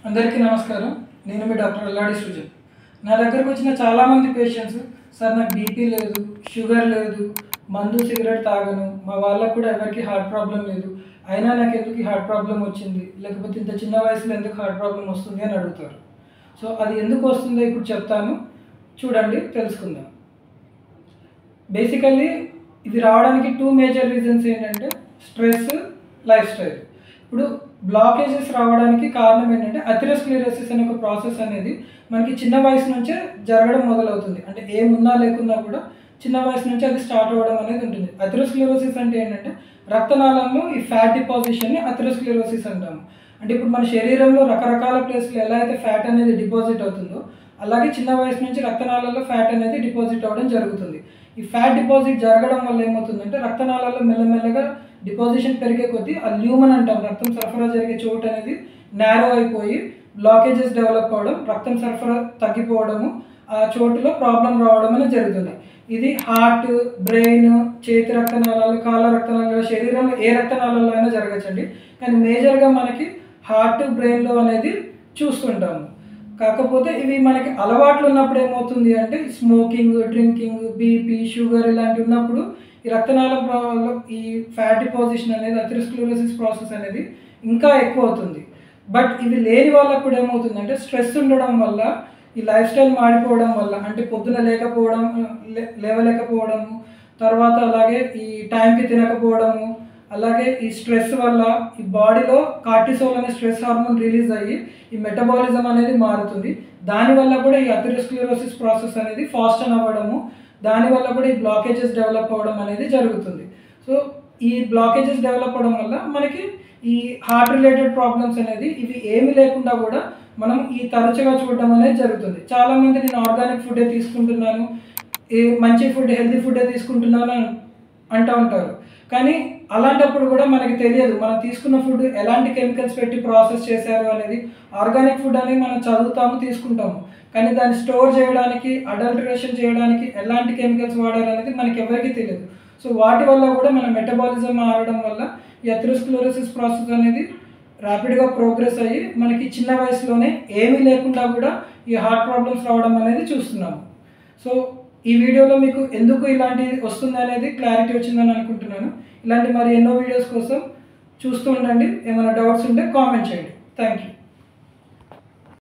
అందరికీ నమస్కారం. నేను మీ డాక్టర్ అల్లాడి సృజన్. నా దగ్గరకు వచ్చిన చాలామంది పేషెంట్స్, సార్ నాకు బీపీ లేదు, షుగర్ లేదు, మందు సిగరెట్ తాగను, మా వాళ్ళకు కూడా ఎవరికి హార్ట్ ప్రాబ్లం లేదు, అయినా నాకు ఎందుకు ఈ హార్ట్ ప్రాబ్లం వచ్చింది, లేకపోతే ఇంత చిన్న వయసులో ఎందుకు హార్ట్ ప్రాబ్లం వస్తుంది అని అడుగుతారు. సో అది ఎందుకు వస్తుందో ఇప్పుడు చెప్తాను, చూడండి, తెలుసుకుందాం. బేసికల్లీ ఇది రావడానికి 2 మేజర్ రీజన్స్ ఏంటంటే స్ట్రెస్, లైఫ్ స్టైల్. ఇప్పుడు బ్లాకేజెస్ రావడానికి కారణం ఏంటంటే అథెరోస్క్లెరోసిస్ అనే ఒక ప్రాసెస్ అనేది మనకి చిన్న వయసు నుంచే జరగడం మొదలవుతుంది. అంటే ఏమున్నా లేకున్నా కూడా చిన్న వయసు నుంచి అది స్టార్ట్ అవ్వడం అనేది ఉంటుంది. అథెరోస్క్లెరోసిస్ అంటే ఏంటంటే రక్తనాళంలో ఈ ఫ్యాట్ డిపాజిషన్ని అథెరోస్క్లెరోసిస్ అంటాము. అంటే ఇప్పుడు మన శరీరంలో రకరకాల ప్లేస్లో ఎలా అయితే ఫ్యాట్ అనేది డిపాజిట్ అవుతుందో అలాగే చిన్న వయసు నుంచి రక్తనాళాల్లో ఫ్యాట్ అనేది డిపాజిట్ అవ్వడం జరుగుతుంది. ఈ ఫ్యాట్ డిపాజిట్ జరగడం వల్ల ఏమవుతుందంటే రక్తనాళాల్లో మెల్లమెల్లగా డిపాజిషన్ పెరిగే కొద్దీ ఆ ల్యూమన్ అంటాం, రక్తం సరఫరా జరిగే చోటు అనేది నేరో అయిపోయి బ్లాకేజెస్ డెవలప్ అవ్వడం, రక్తం సరఫరా తగ్గిపోవడము, ఆ చోటులో ప్రాబ్లం రావడం అనేది జరుగుతుంది. ఇది హార్ట్, బ్రెయిన్, చేతి రక్తనాళాలు, కాళ్ళ రక్తనాళాలు, శరీరంలో ఏ రక్తనాళాల్లో అయినా జరగచ్చండి. కానీ మేజర్గా మనకి హార్ట్, బ్రెయిన్లో అనేది చూస్తుంటాము. కాకపోతే ఇవి మనకి అలవాట్లు ఉన్నప్పుడు ఏమవుతుంది అంటే స్మోకింగ్, డ్రింకింగ్, బీపీ, షుగర్ ఇలాంటివి ఉన్నప్పుడు ఈ రక్తనాళంలో ఈ ఫ్యాట్ డిపాజిషన్ అనేది అథెరోస్క్లెరోసిస్ ప్రాసెస్ అనేది ఇంకా ఎక్కువ అవుతుంది. బట్ ఇవి లేని వాళ్ళకు కూడా ఏమవుతుందంటే స్ట్రెస్ ఉండడం వల్ల, ఈ లైఫ్ స్టైల్ మాడిపోవడం వల్ల, అంటే పొద్దున లేవలేకపోవడము, తర్వాత అలాగే ఈ టైంకి తినకపోవడము, అలాగే ఈ స్ట్రెస్ వల్ల ఈ బాడీలో కార్టిసోల్ అనే స్ట్రెస్ హార్మోన్ రిలీజ్ అయ్యి ఈ మెటబాలిజం అనేది మారుతుంది. దానివల్ల కూడా ఈ అథెరోస్క్లెరోసిస్ ప్రాసెస్ అనేది ఫాస్టన్ అవ్వడము, దానివల్ల కూడా ఈ బ్లాకేజెస్ డెవలప్ అవ్వడం అనేది జరుగుతుంది. సో ఈ బ్లాకేజెస్ డెవలప్ అవ్వడం వల్ల మనకి ఈ హార్ట్ రిలేటెడ్ ప్రాబ్లమ్స్ అనేది ఇవి ఏమీ లేకుండా కూడా మనం ఈ తరచుగా చూడడం అనేది జరుగుతుంది. చాలామంది నేను ఆర్గానిక్ ఫుడ్డే తీసుకుంటున్నాను, మంచి ఫుడ్, హెల్తీ ఫుడ్డే తీసుకుంటున్నాను అంటూ ఉంటారు. కానీ అలాంటప్పుడు కూడా మనకి తెలియదు మనం తీసుకున్న ఫుడ్ ఎలాంటి కెమికల్స్ పెట్టి ప్రాసెస్ చేశారు అనేది. ఆర్గానిక్ ఫుడ్ అనేది మనం చదువుతాము, తీసుకుంటాము, కానీ దాన్ని స్టోర్ చేయడానికి, అడల్టరేషన్ చేయడానికి ఎలాంటి కెమికల్స్ వాడారు అనేది మనకి ఎవరికీ తెలియదు. సో వాటి వల్ల కూడా మన మెటబాలిజం మారడం వల్ల ఈ అథెరోస్క్లెరోసిస్ ప్రాసెస్ అనేది ర్యాపిడ్గా ప్రోగ్రెస్ అయ్యి మనకి చిన్న వయసులోనే ఏమీ లేకుండా కూడా ఈ హార్ట్ ప్రాబ్లమ్స్ రావడం అనేది చూస్తున్నాము. సో ఈ వీడియోలో మీకు ఎందుకు ఇలాంటి వస్తుంది అనేది క్లారిటీ వచ్చిందని అనుకుంటున్నాను. ఇలాంటి మరి ఎన్నో వీడియోస్ కోసం చూస్తూ ఉండండి. ఏమైనా డౌట్స్ ఉంటే కామెంట్ చేయండి. Thank you.